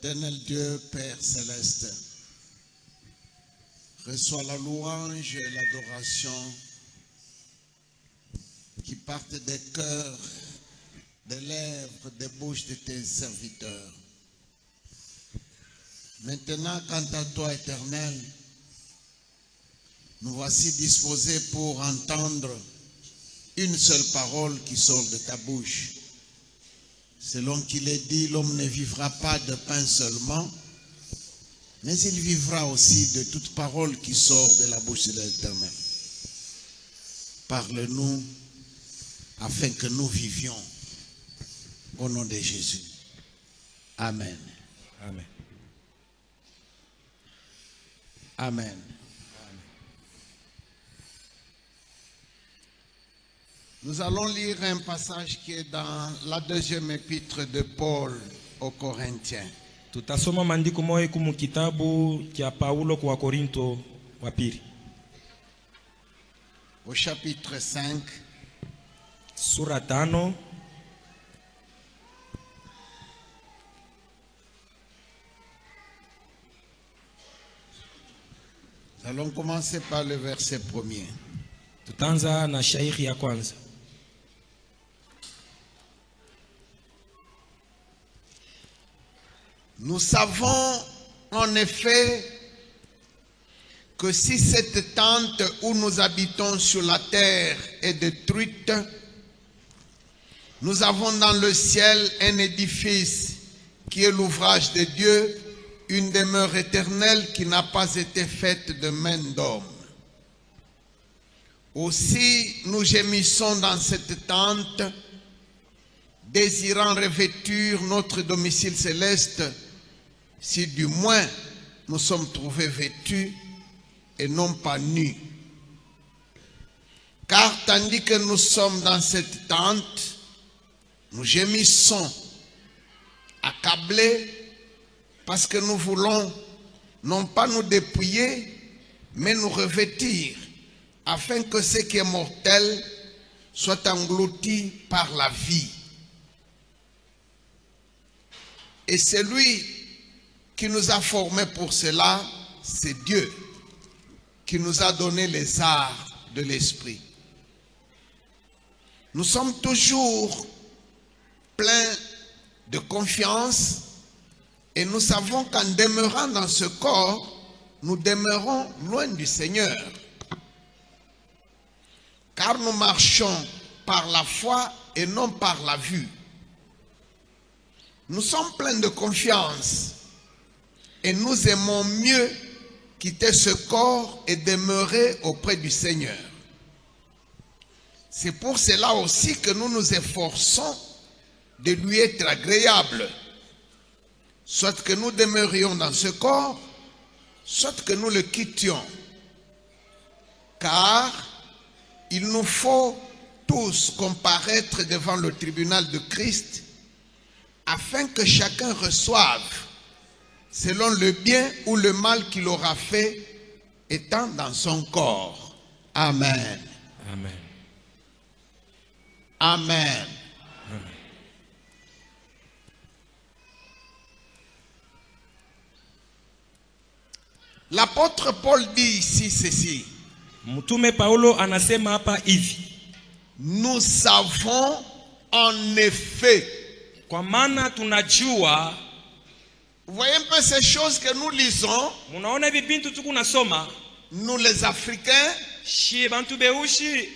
Éternel Dieu, Père Céleste, reçois la louange et l'adoration qui partent des cœurs, des lèvres, des bouches de tes serviteurs. Maintenant, quant à toi, Éternel, nous voici disposés pour entendre une seule parole qui sort de ta bouche. Selon qu'il est dit, l'homme ne vivra pas de pain seulement, mais il vivra aussi de toute parole qui sort de la bouche de l'Éternel. Parle-nous afin que nous vivions au nom de Jésus. Amen. Amen. Amen. Nous allons lire un passage qui est dans la deuxième épître de Paul aux Corinthiens. Tutasoma maandiko moja kumu kitabu cha Paulo kwa Korinto wa pili. Au chapitre 5. Sura 5. Nous allons commencer par le verset 1er. Tutaanza na shairi ya kwanza. Nous savons en effet que si cette tente où nous habitons sur la terre est détruite, nous avons dans le ciel un édifice qui est l'ouvrage de Dieu, une demeure éternelle qui n'a pas été faite de main d'homme. Aussi nous gémissons dans cette tente, désirant revêtir notre domicile céleste, si du moins nous sommes trouvés vêtus et non pas nus. Car tandis que nous sommes dans cette tente, nous gémissons, accablés, parce que nous voulons non pas nous dépouiller, mais nous revêtir, afin que ce qui est mortel soit englouti par la vie. Et celui qui nous a formés pour cela, c'est Dieu, qui nous a donné les arts de l'esprit. Nous sommes toujours pleins de confiance et nous savons qu'en demeurant dans ce corps, nous demeurons loin du Seigneur. Car nous marchons par la foi et non par la vue. Nous sommes pleins de confiance et nous aimons mieux quitter ce corps et demeurer auprès du Seigneur. C'est pour cela aussi que nous nous efforçons de lui être agréables, soit que nous demeurions dans ce corps, soit que nous le quittions. Car il nous faut tous comparaître devant le tribunal de Christ, afin que chacun reçoive selon le bien ou le mal qu'il aura fait étant dans son corps. Amen. Amen. Amen. Amen. L'apôtre Paul dit ici ceci. Mtume Paulo anasema hapa hivi. Nous savons en effet. Kwa maana tunajua. Vous voyez un peu ces choses que nous lisons. Munaona hivi bintu tuku nasoma. Nous les Africains. Shie bantu beushi.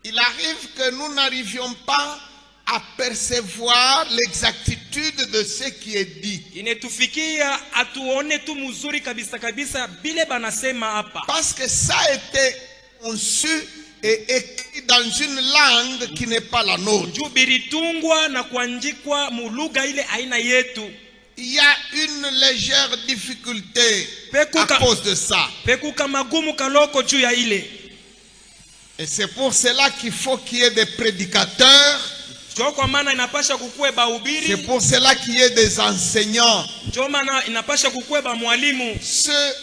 Il arrive que nous n'arrivions pas à percevoir l'exactitude de ce qui est dit. Inetufikia atuone tu mzuri kabisa kabisa bile banasema hapa. Parce que ça a été conçu et écrit dans une langue qui n'est pas la nôtre. Jubiritungwa na kuandikwa mu lugha ile aina yetu. Il y a une légère difficulté à cause de ça. Pekuka magumu kaloko juu ya ile. Et c'est pour cela qu'il faut qu'il y ait des prédicateurs. C'est pour cela qu'il y ait des enseignants. Ceux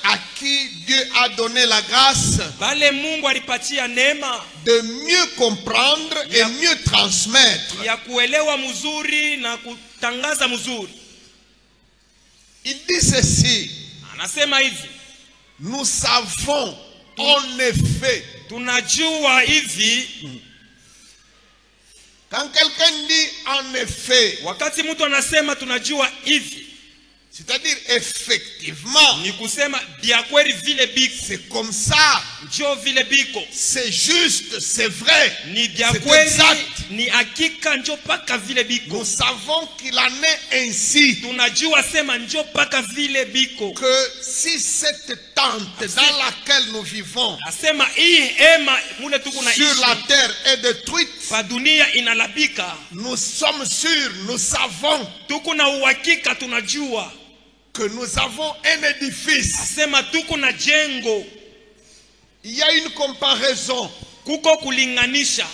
à qui Dieu a donné la grâce de mieux comprendre et mieux transmettre. Il dit ceci. Anasema hivi. Nous savons en effet. Tunajua hivi. Quand quelqu'un dit en effet, wakati mtu anasema tunajua hivi, c'est-à-dire effectivement, ni kusema bia kweli vile biko. C'est comme ça. Njo vile biko. C'est juste, c'est vrai. Ni bia kweli, ni hakika njo paka vile biko. Nous savons qu'il en est ainsi. Tunajua sema njo paka vile biko. Que si cette tente dans laquelle nous vivons asema hii hema mule tuko na sur la terre est détruite, pa dunia inalabika, nous sommes sûrs, nous savons tuko na uhakika, tunajua que nous avons un édifice. Asema tuko na jengo. Il y a une comparaison kuko kulinganisha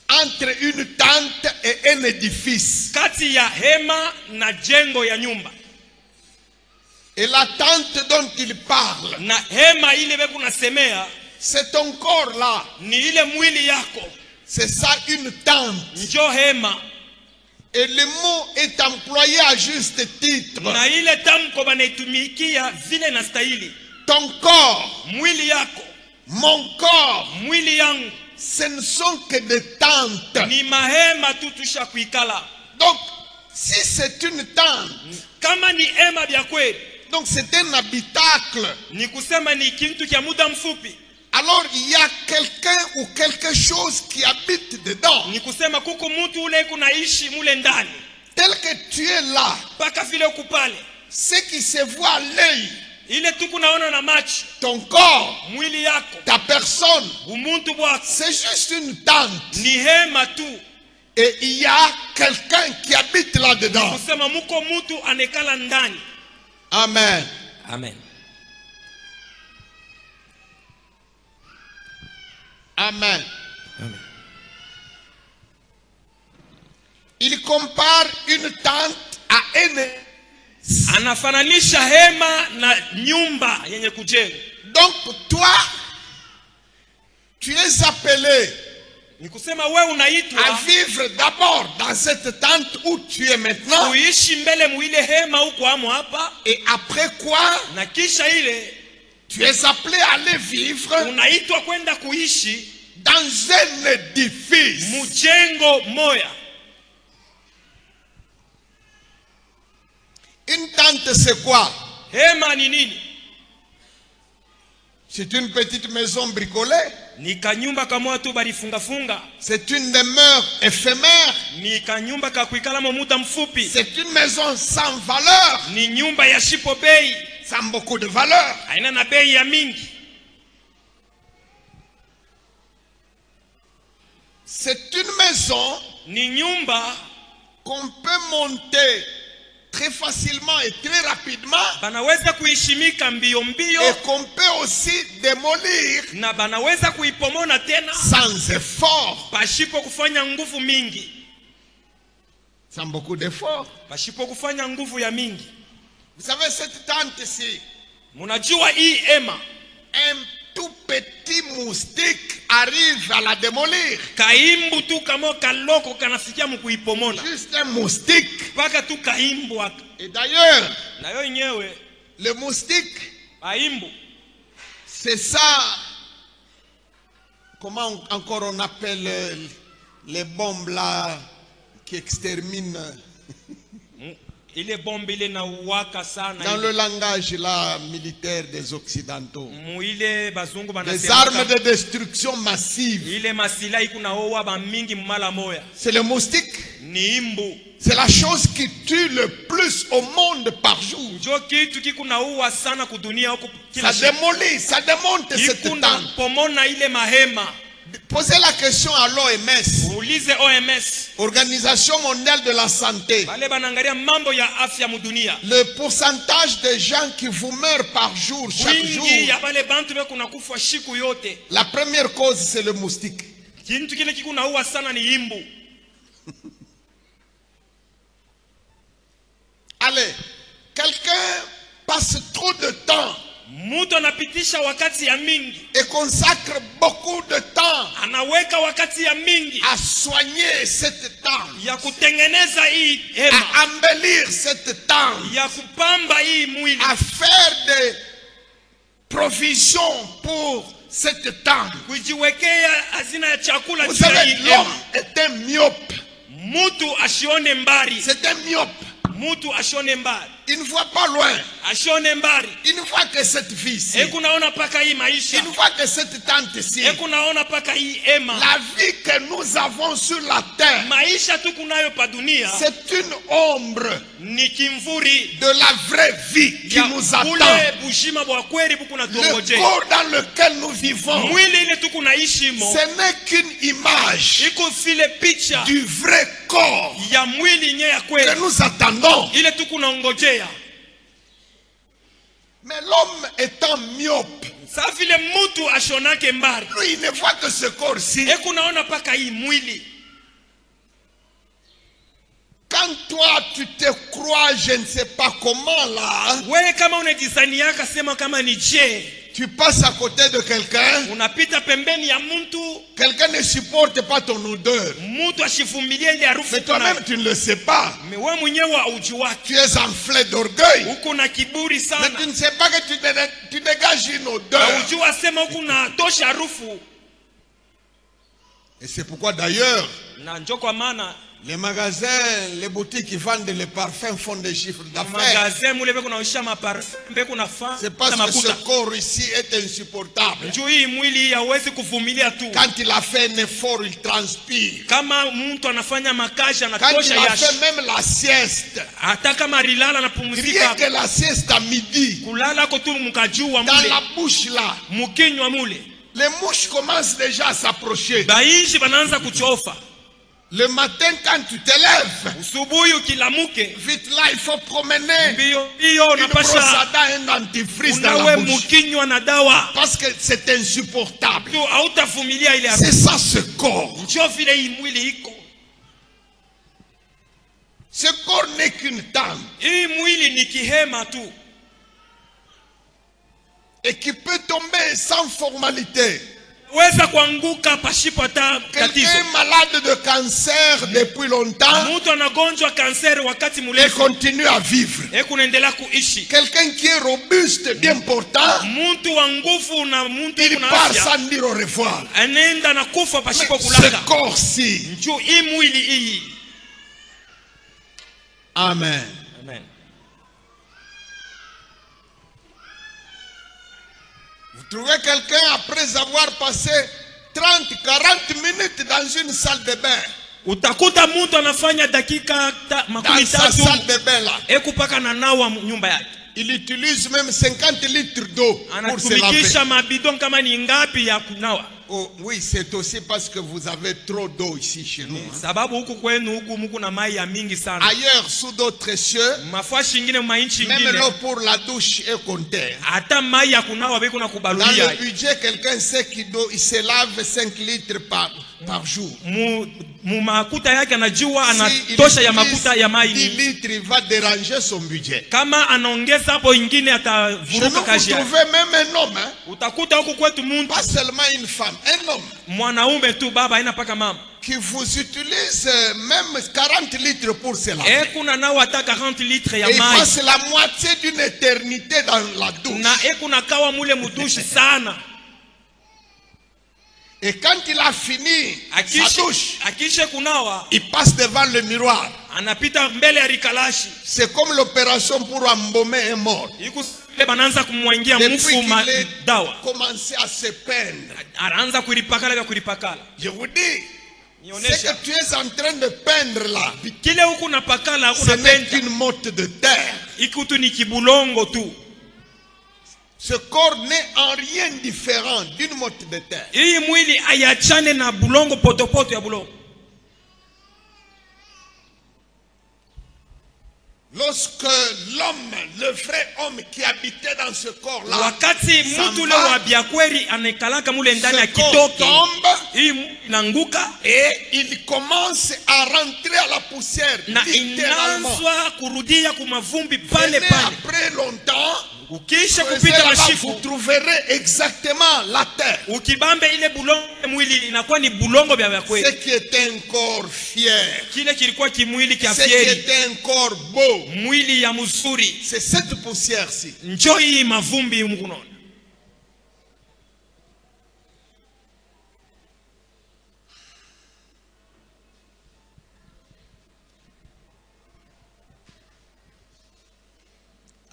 entre une tente et un édifice. Kati ya hema na jengo ya nyumba. Et la tente dont il parle, na hema ile beku nasemea, c'est ton corps là. Ni ile mwili yako. C'est ça une tente. Njo hema. Et le mot est employé à juste titre. Na ile tamko banaitumikia vile na stahili. Ton corps, mwili yako, mon corps, mwili yangu, ce ne sont que des tentes. Ni mahema tu tusha kuikala. Donc, si c'est une tente, kama ni hema bya kweli, donc c'est un habitacle. Ni kusema ni kintu kia muda mfupi. Alors il y a quelqu'un ou quelque chose qui habite dedans. Ni kusema kuko mtu ule kunaishi mule ndani. Tel que tu es là, paka vile ukupale, ce qui se voit à l'œil, ile tu kunaona na macho, ton corps, mwili yako, ta personne, umuntu wako, c'est juste une tente. Ni hema tu. Et il y a quelqu'un qui habite là-dedans. Ni kusema muko mtu anekala ndani. Amen. Amen. Amen. Amen. Il compare une tente à un. Anafananisha hema na nyumba yenye kujenga. Donc toi, tu es appelé ni kusema wewe unaitwa à vivre d'abord dans cette tente où tu es maintenant. Kuishi mbele muile hema huko amo hapa. Et après quoi? Na kisha ile tu es appelé à aller vivre unaitwa kwenda kuishi dans un édifice. Mujengo moya. Une tente c'est quoi? Hema ni nini? C'est une petite maison bricolée. Ni kanyumba kamoja tu balifunga funga. C'est une demeure éphémère. Ni kanyumba ka kuikala mo muda mfupi. C'est une maison sans valeur. Ni nyumba ya shipo bei. Sans beaucoup de valeur. Haina na bei ya mingi. C'est une maison ni nyumba qu'on peut monter très facilement et très rapidement. Banaweza kuishimika mbio mbio. Et qu'on peut aussi démolir. Na banaweza kuipomona tena sans effort. Pashipo kufanya nguvu mingi. Sans beaucoup d'efforts. Pashipo kufanya nguvu ya mingi. Vous savez cette tente-ci. Munajua hii hema. Un tout petit moustique arrive à la démolir. Kaimbu tu kama kaloko kanafikia mkuipomona. Juste un moustique. Paka tu kaimbu. Et d'ailleurs, na yo nyewe, le moustique, kaimbu, c'est ça. Comment encore on appelle les bombes là qui exterminent? Dans le langage là, militaire des Occidentaux. Les armes de destruction massive. C'est le moustique. C'est la chose qui tue le plus au monde par jour. Ça démolit, ça démonte cette tente. Posez la question à l'OMS, Organisation mondiale de la santé. Le pourcentage de gens qui vous meurent par jour, chaque jour. La première cause, c'est le moustique. Allez, quelqu'un passe trop de temps et consacre beaucoup de temps à soigner cette tente. ya kutengeneza hii hema, à embellir cette tente, ya kupamba hii mwili, à faire des provisions pour cette tente. kujiwekea hazina ya chakula Vous juu ya savez, hii l'homme hema. est un myope. Mutu ashione mbari, C'est un myope. mutu ashione mbari, Il ne voit pas loin. ashione mbari. Il ne voit que cette vie-ci. Kunaona paka hii maisha, Il ne voit que cette tente-ci. kunaona paka hii hema. La vie que nous avons sur la terre, Maisha tu kunayo pa dunia c'est une ombre ni kimvuri de la vraie vie qui ya nous attend. bule bushima bwa kweli buku na Le tuongoje. corps dans lequel nous vivons, Mwili ile tu kunaishi mo ce n'est qu'une image iko vile picha du vrai corps ya mwili nye ya que kweli nous attendons. ile tu kunaongojea. Mais l'homme étant myope, Sa vile mutu ashonake mbari, lui, il ne voit que ce corps-ci. kunaona paka hii mwili. Quand toi, tu te crois, je ne sais pas comment là, Wewe kama unajisaniaka sema kama ni je, tu passes à côté de quelqu'un, unapita pembeni ya mtu, quelqu'un ne supporte pas ton odeur. mtu ashivumilie ile harufu Mais kunayo. toi-même, tu ne le sais pas. Wewe mwenyewe hauji wake. Tu es enflé d'orgueil. Uko na kiburi Mais sana. tu ne sais pas que tu dégages une odeur. Haujua sema huku na tosha harufu. Et c'est pourquoi d'ailleurs, Na njoo kwa maana les magasins, les boutiques qui vendent les parfums font des chiffres d'affaires. magazin mule beko naosha maparfum beko nafa. C'est parce que ce corps ici est insupportable. Njoo hii mwili hauwezi kuvumilia tu. Quand il a fait un effort, il transpire. Kama mtu anafanya makazi Quand anatosha il a yashi. fait même la sieste, Hata kama rilala na rien pumzika que la sieste à midi, kulala ko tu mkajua dans mule. la bouche là, Mukinywa mule. les mouches commencent déjà à s'approcher. Baishi banaanza kuchofa. Le matin, quand tu te lèves, Usubuhi ukilamuke. vite là, il faut promener Mbio hiyo une brosse à unapasha dents, un dentifrice dans unawe la bouche. mukinywa na dawa. Parce que c'est insupportable. Tu hautavumilia ile harufu. C'est ça ce corps. Njoo vile hii mwili iko. Ce corps n'est qu'une tente Hii mwili ni kihema tu. et qui peut tomber sans formalité. Weza kuanguka pashipo hata Quelqu'un tatizo. est malade de cancer depuis longtemps Mtu anagonjwa kanseri wakati et mrefu. continue à vivre. Kunaendelea kuishi. Quelqu'un qui est robuste, bien portant, Mtu wa nguvu na mtu il kuna part afya. sans dire au revoir. Anaenda na kufa pashipo Ce kulaka. corps-ci. Njoo hii mwili hii. Amen. Amen. Vous trouvez quelqu'un après avoir passé 30, 40 minutes dans une salle de bain, Utakuta mtu anafanya dakika makumi dans sa tatu salle de bain là. kupaka na nawa nyumba yake. Il utilise même 50 litres d'eau pour se laver. Anatumikisha mabidon kama ni ngapi ya kunawa. Oh, oui, c'est aussi parce que vous avez trop d'eau ici chez nous. Hein. Sababu huku kwenu huku muku na mai ya mingi sana. Ailleurs, sous d'autres cieux, Mafashi ingine mainchi même ingine. l'eau pour la douche est comptée. Hata mai ya kunawa beko na Dans kubalulia. le budget, quelqu'un sait qu'il il se lave 5 litres par jour. Mu makuta yake anajua Si anatosha il ya utilise makuta ya mai 10 ni. litres, il va déranger son budget. Kama anaongeza hapo ingine Chez nous, atavuruka vous kazi yake. trouvez même un homme, hein? Utakuta huku kwetu mtu Pas seulement une femme, un homme mwanaume tu baba haina paka mama. qui vous utilise même 40 litres pour se laver. Kuna nao hata 40 litres ya Et il mai. passe la moitié d'une éternité dans la douche. Na kuna kawa mule mudushi sana. Et quand il a fini sa douche, Akishe kunawa il passe devant le miroir. anapita mbele ya rikalashi. C'est comme l'opération pour embaumer un mort. Bananza kumwangia Depuis mfu qu'il est dawa. commencé à se peindre. Anaanza kuilipakala vya kuilipakala. Je vous dis, ce Nionyesha. que tu es en train de peindre là, Kile huku napakala ce n'est unapenda. qu'une motte de terre. Ikutu ni kibulongo tu. Ce corps n'est en rien différent d'une motte de terre. Hii mwili ayachane na bulongo potopoto ya bulongo. Lorsque l'homme, le vrai homme qui habitait dans ce corps-là, Wakati mtu le wa biakweli anekalaka mule ndani ya ce corps kitoke. tombe Hii inanguka et il commence à rentrer à la poussière na littéralement. inaanzwa kurudia kumavumbi pale Venez pale. après longtemps, Ukisha Creusez kupita là-bas, mashifu, vous trouverez exactement la terre. ukibambe ile bulongo mwili inakuwa ni bulongo vya Ce kweli. qui était un corps fier, Kile kilikuwa kimwili kia ce qui fieri, était un corps beau, mwili ya mzuri. c'est cette poussière-ci. Njoo hii mavumbi mkunaona.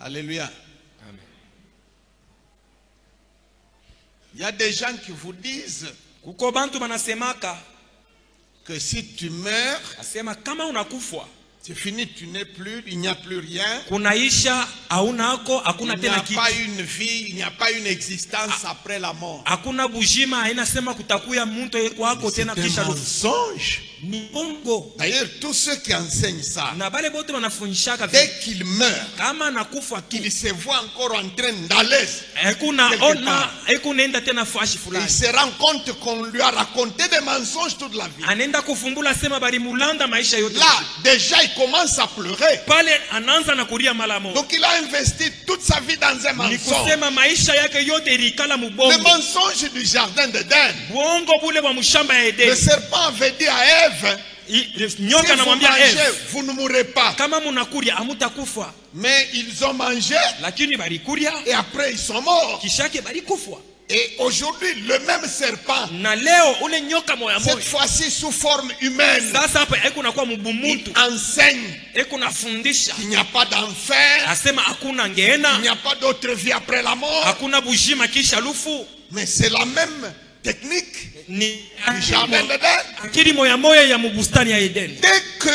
Alléluia. Amen. Il y a des gens qui vous disent Kuko bantu banasemaka que si tu meurs, asema kama unakufa c'est fini, tu n'es plus, il n'y a plus rien. kunaisha, hauna ako, hakuna Il n'y tena a kitu. pas une vie, il n'y a pas une existence après la mort. Hakuna bujima, haina sema kutakuya mtu wako C'est tena un kisha lufu. mensonge. Ni bongo. D'ailleurs, tous ceux qui enseignent ça, Na bale bote wanafundishaka dès vile. qu'ils meurent, Kama anakufa tu, qu'ils se voient encore en train d'aller, hakuna quelque ona, part. hakunaenda tena fashi il fulani. se rend compte qu'on lui a raconté des mensonges toute la vie. Anaenda kufumbula sema bali mulanda maisha yote. Là, déjà, il commence à pleurer. Pale anaanza na kulia mara moja. Donc, il a investi toute sa vie dans un Ni mensonge. kusema maisha yake yote ilikala Le mubongo. mensonge du jardin d'Éden. Bongo bule wa mshamba ya Le Edeni. serpent avait dit à Ève, si Nyoka vous anamwambia mangez, Eve, vous ne mourrez pas. kama munakulia hamutakufa. Mais ils ont mangé Lakini balikulia et après ils sont morts. kishake balikufa. Et aujourd'hui, le même serpent, Na leo ule nyoka moya cette moya fois-ci sous forme humaine, sasa hapa eko nakuwa il mubumutu, enseigne eko nafundisha, qu'il n'y a pas d'enfer, asema hakuna il ngeena, n'y a pas d'autre vie après la mort. hakuna bujima kisha lufu. Mais c'est la même technique Ni du jardin d'Éden. akili moya moya ya mubustani ya Edeni. Dès que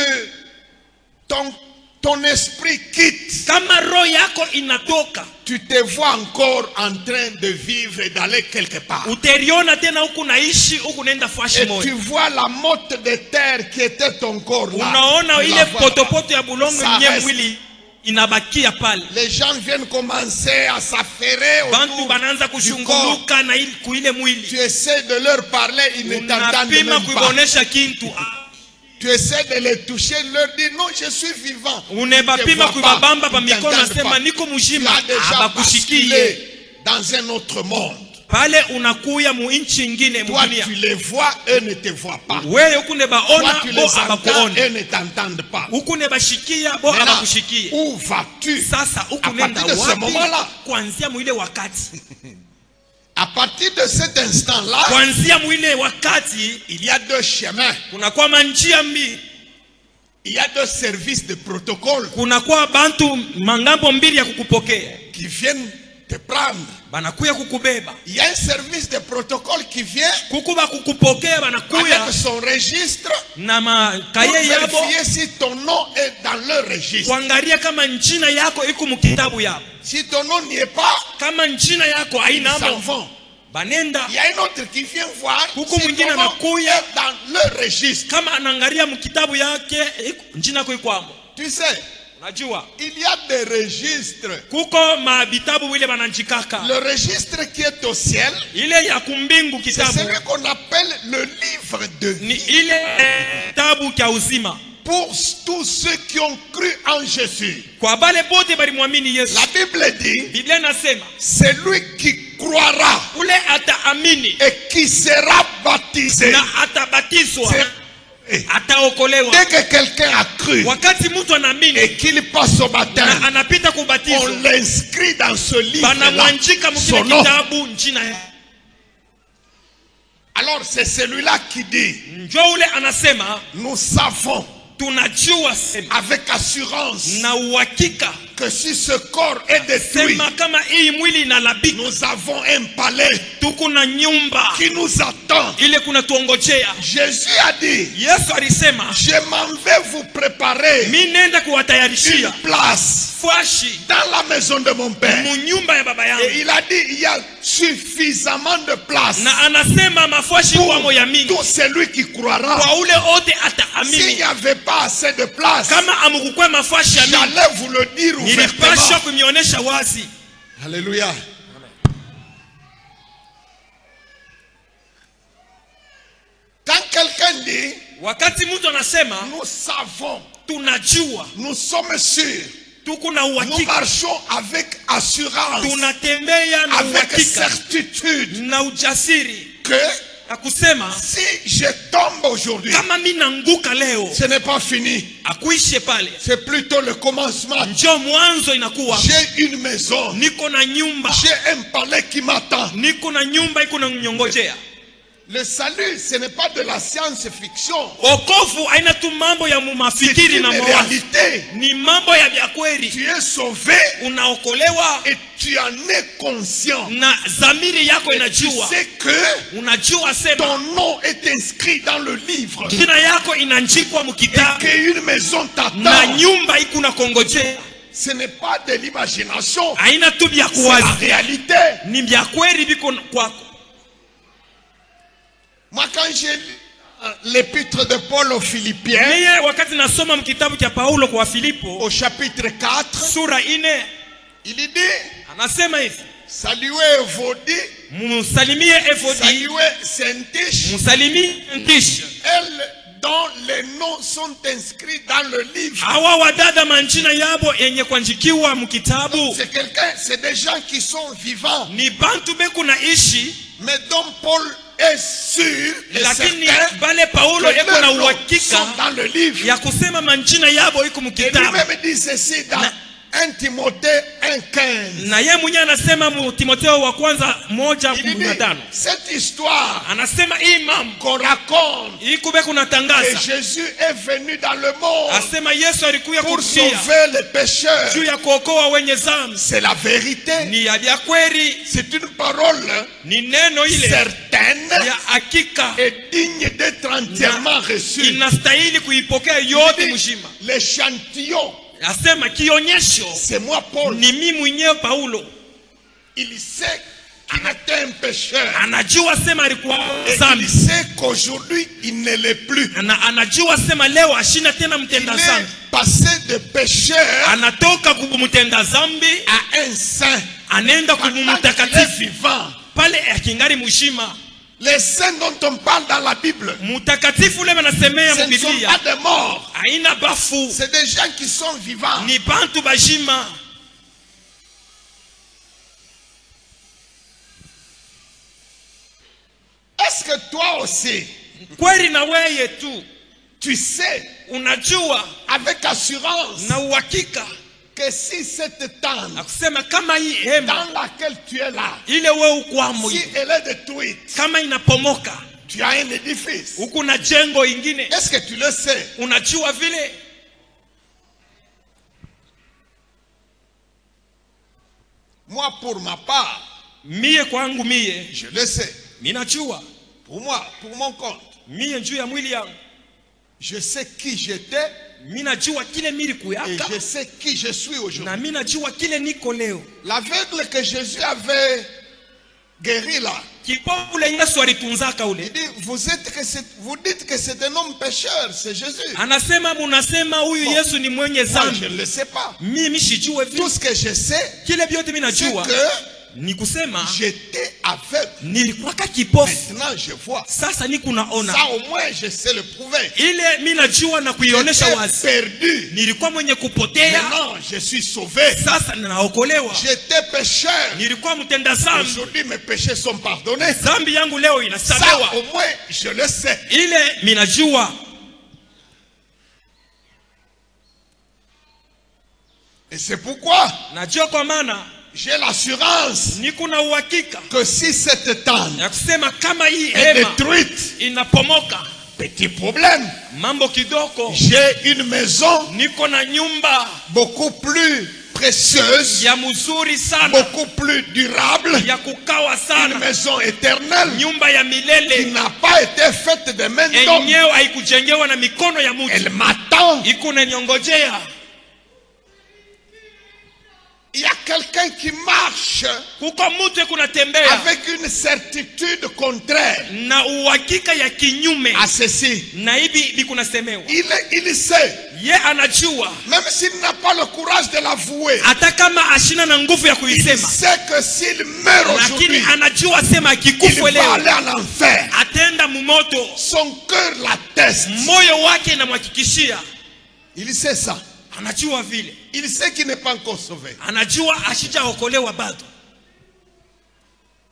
ton esprit quitte, Kama roho yako inatoka, tu te vois encore en train de vivre et d'aller quelque part. uteriona tena huku naishi huku nenda fashi Et tu moja. vois la motte de terre qui était ton corps là. Unaona Tu ile la vois potopoto ya bulongo Ça nye reste. mwili inabakia pale. Les gens viennent commencer à s'affairer Bantu autour banaanza du corps. kushunguluka na kuile Tu mwili. essaies de leur parler, ils ne t'entendent Unapima même pas. kuibonesha kintu. Tu essaies de les toucher, leur dire non, je suis vivant. Unebapima kuibabamba pa mikono Ils nasema t'entendent niko pas. Tu mzima, as déjà abakushikie. basculé dans un autre monde. Pale unakuya mu inchi ingine mu Toi, dunia. tu les vois, eux ne te voient pas. Wewe huku ne Toi, baona tu bo les entends, abakuona. eux ne t'entendent pas. Huku ne bashikia bo Maintenant, abakushikie. où vas-tu? Sasa huku À nenda partir de ce wapi? moment-là. Kuanzia mwile wakati. À partir de cet instant-là, Kuanzia mwile wakati il y a deux chemins. kunakuwa manjia mbili. Il y a deux services de protocole Kunakuwa bantu mangambo mbili ya kukupokea. qui viennent te prendre. Banakuya kukubeba. Il y a un service de protocole qui vient Kukuba kukupokea banakuya avec son registre na pour makaye yabo vérifier si ton nom est dans leur registre. kuangalia kama njina yako iko mukitabu yabo. Si ton nom n'y est pas, Kama njina yako ils haina s'en amo vont. banenda. Il y a un autre qui vient voir Huku si mwingine ton nom anakuya. est dans leur registre. Kama anaangalia mukitabu yake njina yako iko amo. Tu sais, Unajua il y a des registres. kuko mabitabu wile bananjikaka. Le registre qui est au ciel, Ile ya kumbingu c'est kitabu celui qu'on appelle le livre de ni vie. ile kitabu kya uzima Pour tous ceux qui ont cru en Jésus. kwa bale bote balimwamini Yesu. La Bible dit, Biblia inasema celui qui croira ule ataamini et qui sera baptisé. na atabatizwa C'est- ataokolewa. Dès que quelqu'un a cru Wakati mtu anaamini et qu'il passe au na baptême, anapita on kubatizwa, l'inscrit dans ce livre-là, banamwanjika mukile son nom. kitabu njina ya. Alors c'est celui-là qui dit, Njo ule anasema nous savons tunajua sema avec assurance na uhakika que si ce corps est détruit, sema kama hii mwili inalabika, nous avons un palais tuko na nyumba qui nous attend. ile kuna tuongojea. Jésus a dit, Yesu alisema je m'en vais vous préparer mi nenda une kuwatayarishia place fashi dans la maison de mon Père. mu nyumba ya baba yangu, Et il a dit, il y a suffisamment de place na anasema mafashi pour kwamo ya mingi tout celui qui croira. kwa ule ote S'il ataamini. n'y avait pas assez de place, Kama amukukwe mafashi ya mingi, j'allais vous le dire nilipashwa ouvertement. kumionyesha wazi. Alléluia. Quand quelqu'un dit, Wakati mtu anasema nous savons, tunajua, nous sommes sûrs, Nous marchons avec assurance, avec certitude que si je tombe aujourd'hui, ce n'est pas fini. C'est plutôt le commencement. J'ai une maison. J'ai un palais qui m'attend. Le salut, ce n'est pas de la science-fiction. C'est une réalité. Tu es sauvé et tu en es conscient. Et tu sais que ton nom est inscrit dans le livre. Et qu'une maison t'attend. Ce n'est pas de l'imagination. C'est la réalité. Moi, quand j'ai lu l'épître de Paul aux Philippiens, au chapitre 4, il dit, saluez Evodie, saluez Syntyche, elles dont les noms sont inscrits dans le livre. C'est quelqu'un, c'est des gens qui sont vivants, mais dont Paul est sûr et certain que leurs noms sont dans le livre. Et lui-même dit ceci dans 1 Timothée 1:15. Il dit, cette histoire qu'on raconte que Jésus est venu dans le monde pour sauver les pécheurs, c'est la vérité. C'est une parole certaine et digne d'être entièrement reçue. L'échantillon, c'est moi Paul. Il sait qu'il était un pécheur. Et il sait qu'aujourd'hui il ne l'est plus. Il est passé de pécheur à un saint. Il est vivant. Les saints dont on parle dans la Bible, ce ne sont pas des morts. C'est des gens qui sont vivants. Est-ce que toi aussi, tu sais avec assurance que si cette tente dans laquelle tu es là, si elle est détruite, tu as un édifice. Est-ce que tu le sais? Moi, pour ma part, je le sais. Pour moi, pour mon compte, je sais qui j'étais et je sais qui je suis aujourd'hui. L'aveugle que Jésus avait guéri là, il dit, vous dites que c'est un homme pécheur, c'est Jésus. Moi, je ne le sais pas. Tout ce que je sais, c'est que j'étais aveugle. Maintenant je vois. Ça au moins je sais le prouver. J'étais perdu. Maintenant je suis sauvé. J'étais pécheur. Aujourd'hui mes péchés sont pardonnés. Ça au moins je le sais. Et c'est pourquoi j'ai l'assurance que si cette tente est détruite, petit problème, j'ai une maison beaucoup plus précieuse, beaucoup plus durable, une maison éternelle qui n'a pas été faite de main d'homme. Elle m'attend. Il y a quelqu'un qui marche avec une certitude contraire à ceci. Il sait, même s'il n'a pas le courage de l'avouer, il sait que s'il meurt aujourd'hui, il va aller en enfer. Son cœur l'atteste. Il sait ça. Il sait qu'il n'est pas encore sauvé. Anajua ashijaokolewa bado.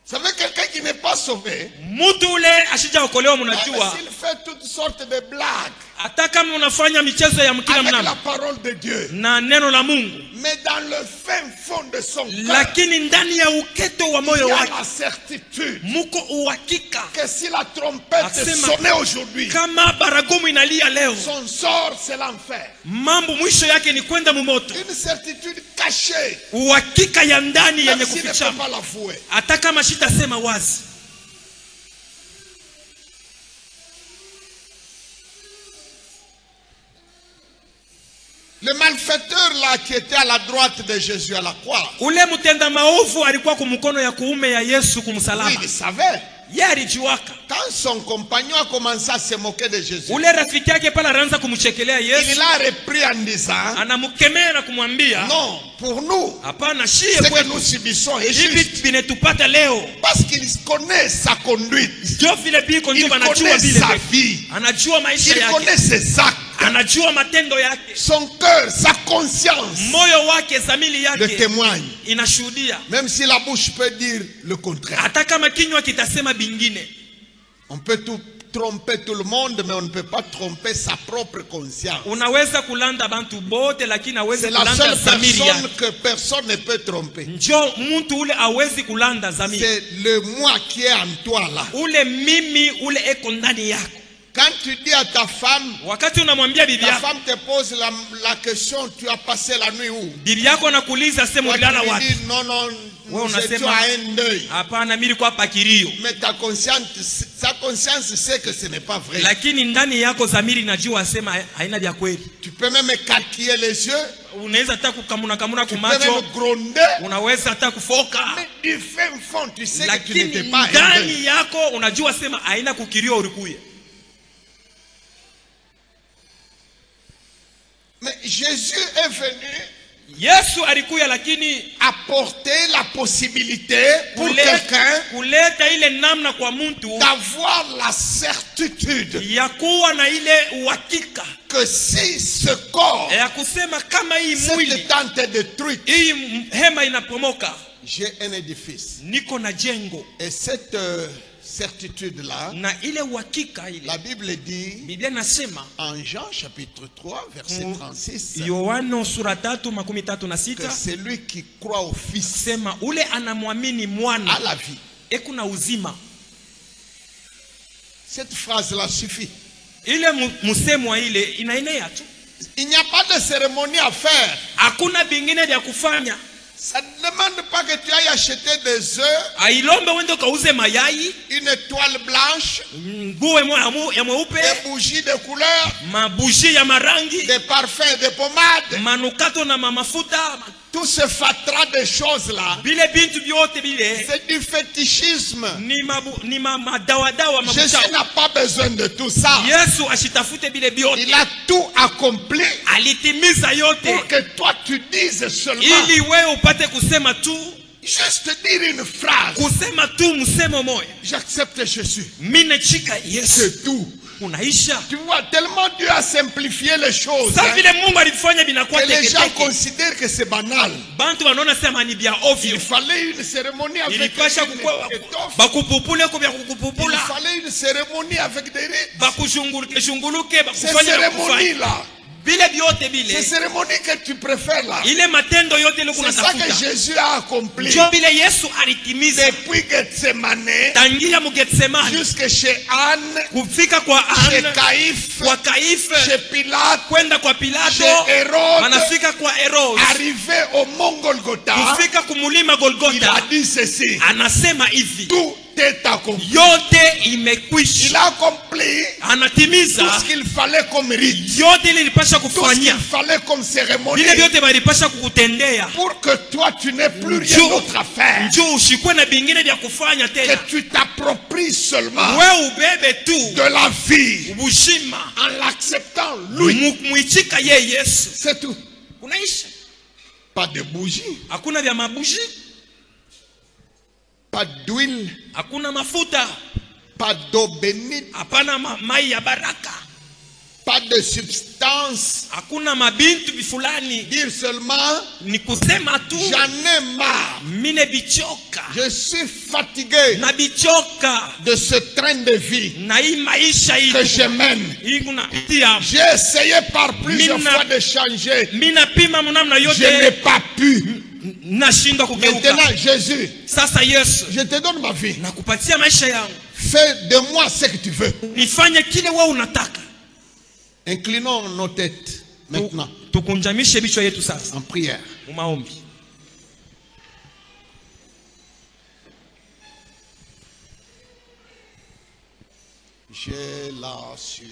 Vous savez, quelqu'un qui n'est pas sauvé, Mtu ule ashijaokolewa mnajua. s'il fait toutes sortes de blagues Hata kama unafanya michezo ya mkila avec la mnamo parole de Dieu, na neno la Mungu, mais dans le fin fond de son cœur, lakini ndani ya uketo wa il moyo y a wake la certitude muko uhakika que si la trompette Asema, sonnait aujourd'hui, kama baragumu inalia leo, son sort c'est l'enfer. mambo mwisho yake ni kwenda mumoto. Une certitude cachée, Uhakika ya ndani yenye même s'il ne peut kufichama, pas l'avouer. hata kama shitasema wazi. Le malfaiteur là qui était à la droite de Jésus à la croix, Ule mtenda maovu alikuwa kumkono ya kuume ya Yesu kumsalaba. oui, il savait. Yeye alijiwaka. Quand son compagnon a commencé à se moquer de Jésus, Ule rafiki yake pale anaanza kumchekelea il Yesu, l'a repris en disant, anamkemea na kumwambia, non, pour nous, hapana, ce shie que kwetu nous subissons est hivi juste. vinetupata leo. Parce qu'il connaît sa conduite, Ndio vile biko il ndio anajua connaît vile sa vile. vie, Anajua maisha il yake, connaît ses actes, anajua matendo yake, son cœur, sa conscience moyo wake, dhamiri le yake témoigne. inashuhudia, Même si la bouche peut dire le contraire. hata kama kinywa kitasema bingine. On peut tout tromper tout le monde, mais on ne peut pas tromper sa propre conscience. Unaweza kulanda bantu bote, lakini hawezi C'est la kulanda seule dhamiri personne yake. que personne ne peut tromper. Njo mtu ule hawezi kulanda dhamiri. C'est le moi qui est en toi là. Ule mimi ule eko ndani yako. Quand tu dis à ta femme, Wakati unamwambia bibi ta yako, femme te pose la question, tu as passé la nuit où? bibi yako anakuuliza sema Toi, tu ulilala lui wapi? dis, non, non, Wewe nous étions unasema, à un deuil. hapana, mimi nilikuwa hapa kilio. Mais ta conscience sait que ce n'est pas vrai. Lakini ndani yako dhamiri inajua sema haina vya kweli. Tu peux même écarquiller les yeux, Unaweza hata kukamuna kamuna tu peux kumacho, même gronder. unaweza hata kufoka. Mais du fin fond, tu sais que tu Lakini n'étais pas un deuil. ndani yako unajua sema haina kukirio ulikuya. Mais Jésus est venu Yesu alikuya lakini apporter la possibilité pour quelqu'un kuleta ile namna kwa mtu d'avoir la certitude ya kuwa na ile uhakika que si ce corps, ya kusema kama hii cette mwili, tente est détruite, hii hema inapomoka, j'ai un édifice. niko na jengo. Et cette certitude-là, Na ile uhakika ile, la Bible dit Biblia nasema en Jean chapitre 3, verset 36, Yohano sura 3 que 36, c'est lui qui croit au Fils sema ule anamwamini à mwana la vie. ekuna uzima. Cette phrase-là suffit. Ile msemo ile inaenea tu, Il n'y a pas de cérémonie à faire. hakuna vingine vya kufanya. Ça ne demande pas que tu ailles acheter des œufs, Ailombe wende kauze mayai, une toile blanche, nguo ya mweupe, des bougies de couleur, mabushi ya marangi, des parfums, des pommades. manukato na mafuta. Tout ce fatras de choses-là, Bile bintu byote bile c'est du fétichisme. ni madawadawa Jésus mabucha. n'a pas besoin de tout ça. Yesu ashitafute bile byote, Il a tout accompli alitimiza yote pour que toi tu dises seulement, ili wewe upate kusema tu, juste dire une phrase. kusema tu msemo moja, J'accepte Jésus. mimi nachika Yesu. C'est tout. Unaisha. Tu vois, tellement Dieu a simplifié les choses, Sasa vile Mungu alifanya binakuwa que les teke gens teke. considèrent que c'est banal. Bantu wanaona sema ni bia ovyo. Il fallait une cérémonie avec Ilipasha une kukua étoffe. bakupupule ko bya Il kukupupula. fallait une cérémonie avec des rites. Bakushunguluke shunguluke Ces bakufanya na kufanya. cérémonies-là, Bile byote ces bile. cérémonies que tu préfères là, Ile matendo yote ile kuna c'est ça que tafuta. Jésus a accompli. Ndio bile Yesu alitimiza Depuis Gethsemane tangia mu Getsemani jusque chez Anne, kufika kwa chez Ana, Caïphe, kwa Kaife, chez Pilate, kwenda kwa Pilato, chez Hérode, wanafika kwa Herode, arrivé au mont Golgotha, kufika kumulima il a Golgotha, dit ceci: anasema hivi, tout est accompli. yote Il imekwisha. a accompli Anatimiza tout ce qu'il fallait comme rite, yote ile ilipasha tout ce qu'il kufanyia, fallait comme cérémonie, vile vyote balipasha kukutendea, pour que toi tu n'aies plus rien d'autre à faire, njoo ushikwe na bingine vya kufanya que tena, tu t'appropries seulement wewe ubebe tu de la vie ubushima, en l'acceptant lui. muichika ye Yesu. C'est tout. Unaisha, Pas de bougie, hakuna vya mabushi, pas d'huile, hakuna mafuta, pas d'eau bénite, hapana mai ya baraka, pas de substance. Hakuna mabintu bifulani. Dire seulement, Ni kusema tu. j'en ai marre. Mine bichoka. Je suis fatigué Na bichoka. de ce train de vie Na hii maisha hii. que je mène. J'ai essayé par plusieurs fois de changer. Mina pima munamna yote. Je n'ai pas pu. Nashindwa kugeuka. Maintenant, Jésus, Sasa Yesu, je te donne ma vie. nakupatia maisha yangu. Fais de moi ce que tu veux. Nifanye kile wewe unataka. Inclinons nos têtes maintenant Tukunjamishe bichwa yetu sasa en prière. Maombi. J'ai l'assurance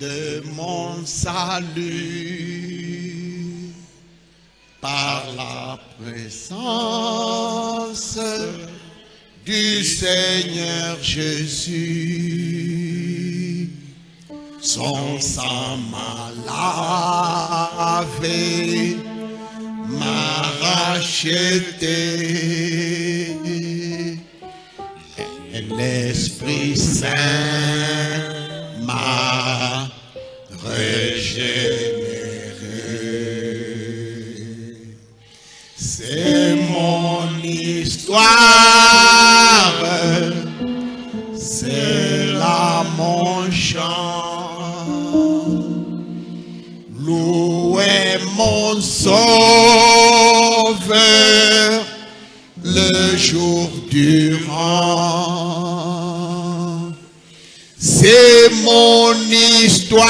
de mon salut par la présence du Seigneur Jésus. Son sang m'a lavé, m'a racheté. L'Esprit Saint m'a régénéré. C'est mon histoire, c'est là mon chant. Louez mon Sauveur le jour durant. C'est mon histoire,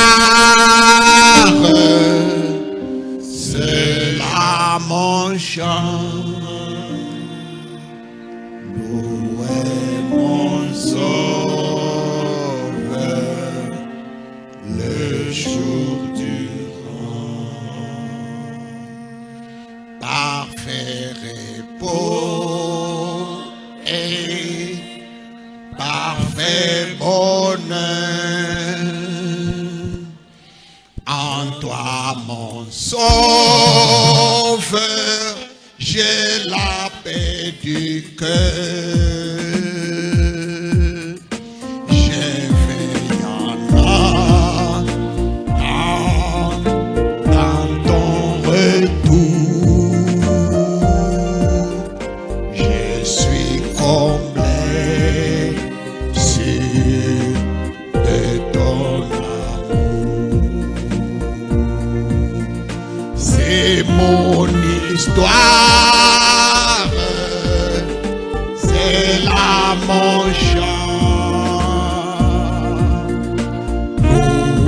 c'est là mon chant. Louez mon Sauveur le jour durant. Parfait repos et parfait bonheur en toi mon Sauveur, j'ai la paix du cœur. J'ai veillé dans ton retour. Je suis comblé de ton amour. C'est mon histoire, c'est là mon chant. Où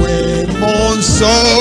est mon sort?